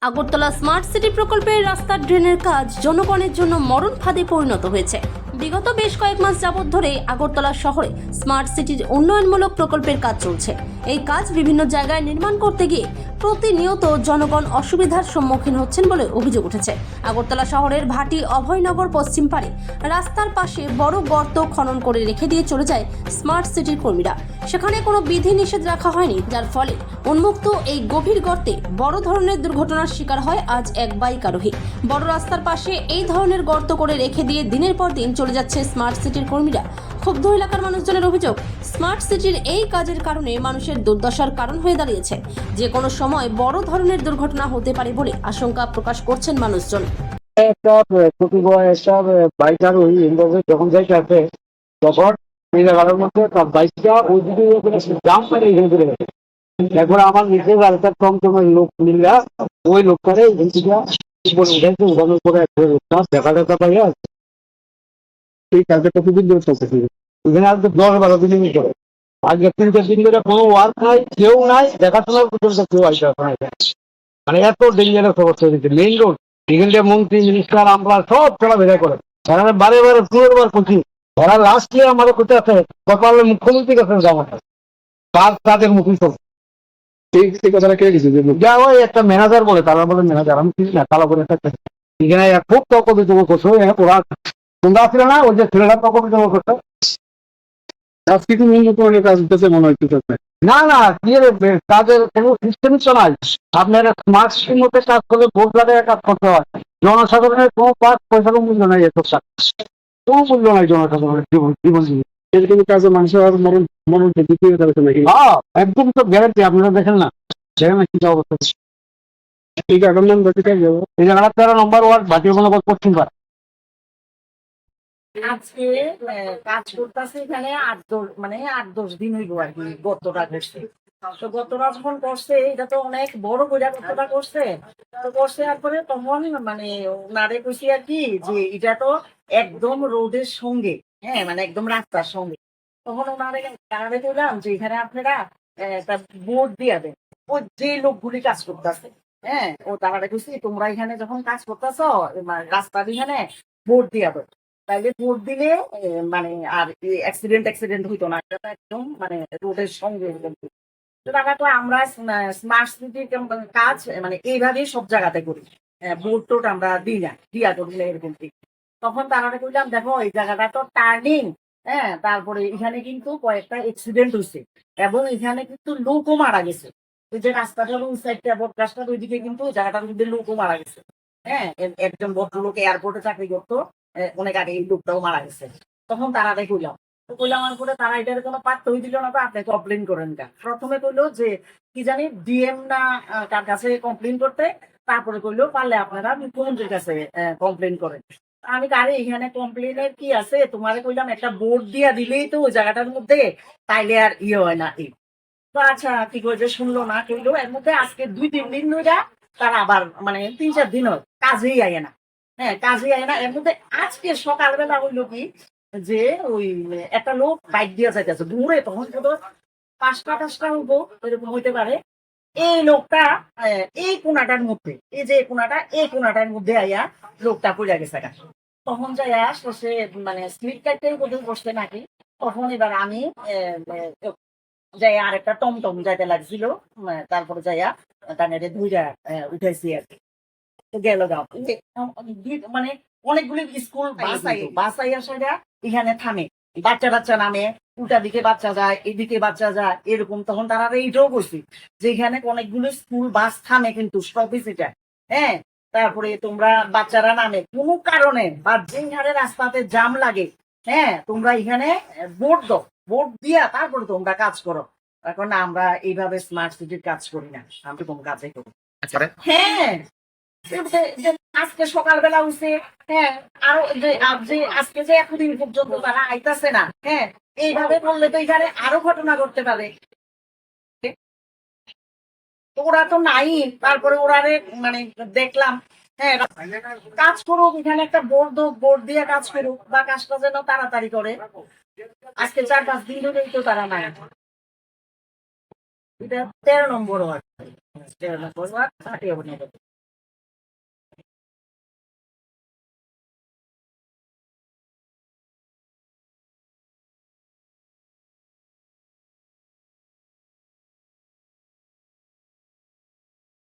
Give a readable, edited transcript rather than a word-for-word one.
Agartala smart city প্রকল্পের রাস্তার ড্রেনের কাজ জনগণের জন্য মরণ ফাঁদে পরিণত হয়েছে। বিগত বেশ কয়েক মাস যাবৎ ধরে আগরতলা শহরে স্মার্ট সিটির উন্নয়নমূলক প্রকল্পের কাজ চলছে। এই কাজ বিভিন্ন জায়গায় নির্মাণ করতে গিয়ে প্রতিনিয়ত জনগণ অসুবিধার সম্মুখীন হচ্ছেন বলে অভিযোগ উঠেছে। আগরতলা শহরের ভাটি অভয়নগর পশ্চিম পাড়ে রাস্তার পাশে বড় গর্ত খনন করে রেখে দিয়ে চলে যায় স্মার্ট সিটির কর্মীরা। সেখানে কোনো বিধি নিষেধ রাখা হয়নি, যার ফলে উন্মুক্ত এই গভীর গর্তে বড় ধরনের দুর্ঘটনার শিকার হয় আজ এক বাইক আরোহী। বড় রাস্তার পাশে এই ধরনের গর্ত করে রেখে দিয়ে দিনের পর দিন চলে যাচ্ছে স্মার্ট সিটির কর্মীরা। ক্ষুব্ধ এলাকার মানুষজনের অভিযোগ, স্মার্ট সিটির এই কাজের কারণে মানুষের দুর্দশার কারণ হয়ে দাঁড়িয়েছে। যে কোনো সময় বড় ধরনের দুর্ঘটনা হতে পারে বলে আশঙ্কা প্রকাশ করছেন মানুষজন। একটা একটা বাইক আরোহী যখন যাইতে আসে তখন এই জায়গার মধ্যে বাইকটা ওই দিকে জাম করে এখানে চলে গেছে। একবার আমার নিচে রাস্তার টমটমের লোক মিললা ওই লোকটারে এখান থেকে উপরে উঠেছে, উঠানোর পরে একটা লোকটা দেখা দেখা পাইয়া এই কাজটা কতদিন ধরে চলতেছে। এখানে আজ 10-12 দিন করে আজকে 3-4 দিন ধরে কোনো ওয়ার্ক নাই, কেউ নাই, দেখাশোনার পর্যন্ত কেউ আসে না। মানে এত ডেঞ্জারাস অবস্থা হয়েছে। মেইন রোড এখান থেকে মন্ত্রী মিনিস্টার আমরা সব চলাফেরা করে তারা বারে বারে পুনর্বার করছি। তারা লাস্ট ইয়ার আমাদের করতে আছে গতকাল মুখ্যমন্ত্রীর কাছে যাওয়া তাদের মুখী চলছে। এই কথাটা কে গেছে যা ওই একটা ম্যানেজার বলে, তারা বলে ম্যানেজার আমি চিনি না, তারা বলে এখানে খুব তর্ক বিতর্ক করছে। ওরা তোমরা ছিল না ওই যে ছেলেরা তর্ক বিতর্ক করছে। আজকে কি উন্নত মানের কাজ হতেছে মনে হচ্ছে না না কি কাজের কোনো সিস্টেমই তো নাই। আপনারা স্মার্ট সিটির মধ্যে কাজ করলে ভোট লাগায় কাজ করতে হয়। জনসাধারণের কোনো পাঁচ পয়সারও মূল্য নাই, এসব কাজ কোনো মূল্য নাই জনসাধারণের জীবন এরকম কাজে মানুষের আর মরণ দ্বিতীয় যাচ্ছে নাকি? হ্যাঁ একদম তো গ্যারান্টি। আপনারা দেখেন না সেখানে কি অবস্থা। এই জায়গাটার নাম এই জায়গাটা 13 নম্বর ওয়ার্ড ভাটির পশ্চিম পাড়া। আজকে কাজ করতেছে এখানে 8-10 দিন হইব আর কি। গতটা করছে, তো গতটা যখন করছে এটা তো অনেক বড় করে গতটা করছে। তো করছে তারপরে তখন ওনারে কইছি আর কি যে এটা তো একদম রোডের সঙ্গে, হ্যাঁ একদম রাস্তার সঙ্গে। তখন ওনারে কইলাম যে এখানে আপনারা একটা বোর্ড দিয়া দেন, ওই যে লোকগুলি কাজ করতেছে। হ্যাঁ ও তারা কইছি তোমরা এখানে যখন কাজ করতেছ রাস্তার এখানে বোর্ড দিয়া দেন, তাইলে ভোট দিলে আর অ্যাক্সিডেন্ট হইতো না। এটা তো একদম রোডের সঙ্গে। তো টাকা তো আমরা স্মার্ট সিটির কাজ এইভাবেই সব জায়গাতে করি। ভোট টোট আমরা দিই না, দিয়া করি না এরকম কি। তখন তারা কইলাম দেখো এই জায়গাটা তো টার্নিং, হ্যাঁ তারপরে এখানে কিন্তু কয়েকটা অ্যাক্সিডেন্ট হয়েছে এবং এখানে কিন্তু লোকও মারা গেছে। ওই যে রাস্তাটার ওই সাইডটা বটগাছটার ওইদিকে কিন্তু জায়গাটার মধ্যে লোকও মারা গেছে। হ্যাঁ একজন ভদ্রলোক এয়ারপোর্টে চাকরি করতো, অনেক আগে এই লোকটাও মারা গেছে। তখন তারা কইলাম, তো কইলাম আমার পরে তারা এটার কোনো পাত্তই দিল না। তো আপনি কমপ্লেন করেন কা? প্রথমে কইলো যে কি জানি ডিএম না কার কাছে কমপ্লেন করতে, তারপরে কইলো পারলে আপনারা মুখ্যমন্ত্রীর কাছে কমপ্লেন করেন। আমি কারে এখানে কমপ্লেনের কি আছে, তোমারে কইলাম একটা বোর্ড দিয়া দিলেই তো ওই জায়গাটার মধ্যে, তাইলে আর ইয়ে হয় না। এই তো আচ্ছা কি করে যে শুনলো না কইলো। এর মধ্যে আজকে 2-3 দিন ধরে তারা আবার 3-4 দিন হয় কাজেই আয় না। হ্যাঁ কাজে আয় না। এর মধ্যে আজকে সকালবেলা হইলো কি যে ওই একটা লোক বাইক দিয়ে যাইতেছে দূরে, তখন কত 5টা হইবো এরকম হইতে পারে। এই লোকটা এই কোনাটার মধ্যে, এই যে এই কোনাটার মধ্যে আইয়া লোকটা পড়ে গেছে। তখন যাইয়া সে স্লিপ কাটতেই বোধহয় বসতে নাকি। তখন এবার আমি যাই আর একটা টমটম যাইতে লাগছিল, তারপরে যাইয়া টানেরে ধুইরা উঠাইছি আর কি। গেল গাও অনেকগুলি স্কুল বাস আইয়া সেটা এখানে থামে, বাচ্চা বাচ্চা নামে, উল্টা দিকে বাচ্চা যায়, এদিকে বাচ্চা যায় এরকম। তখন তারা এইটাও বলছি যে এখানে অনেকগুলো স্কুল বাস থামে কিন্তু স্টপেজটা। হ্যাঁ তারপরে তোমরা বাচ্চারা নামে কোনো কারণে বা যে হারে রাস্তাতে জাম লাগে, হ্যাঁ তোমরা এখানে ভোট দাও, ভোট দিয়া তারপরে তোমরা কাজ করো। এখন আমরা এইভাবে স্মার্ট সিটির কাজ করি না, আমি কোন কাজে করি। হ্যাঁ আজকে সকালবেলা হইছে, হ্যাঁ আরো যে আজকে যে এতদিন পর্যন্ত তারা আইতাছে না, হ্যাঁ এইভাবে করলে তো এখানে আরো ঘটনা ঘটতে পারে। ওরা তো নাই, তারপরে ওরারে দেখলাম হ্যাঁ কাজ করুক, এখানে একটা বোর্ড দিয়ে কাজ করুক বা কাজটা যেন তাড়াতাড়ি করে। আজকে 4-5 দিন ধরেই তো তারা নাই। এটা 13 নম্বর ওয়ার্ড, 13 নম্বর ওয়ার্ড।